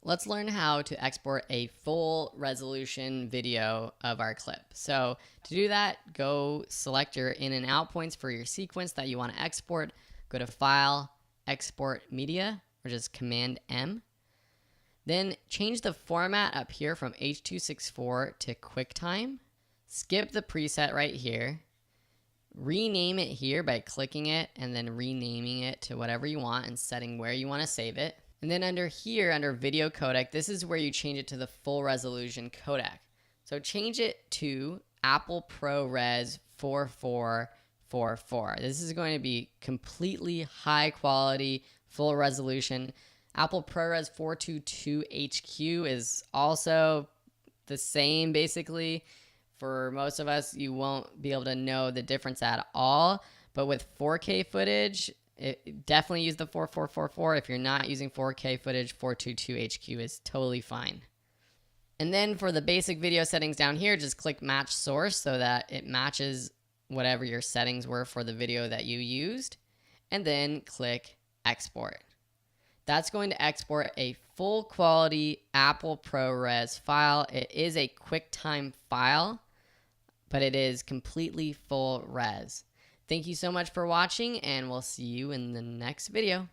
let's learn how to export a full resolution video of our clip. So to do that, go select your in and out points for your sequence that you want to export. Go to File, Export Media, or just Command M. Then change the format up here from H.264 to QuickTime. Skip the preset right here. Rename it here by clicking it and then renaming it to whatever you want and setting where you want to save it. And then under here, under video codec, this is where you change it to the full resolution codec. So change it to Apple ProRes 4444. This is going to be completely high quality, full resolution. Apple ProRes 422 HQ is also the same basically. For most of us, you won't be able to know the difference at all. But with 4K footage, definitely use the 4444. If you're not using 4K footage, 422 HQ is totally fine. And then for the basic video settings down here, just click Match Source so that it matches whatever your settings were for the video that you used. And then click Export. That's going to export a full quality Apple ProRes file. It is a QuickTime file, but it is completely full res. Thank you so much for watching, and we'll see you in the next video.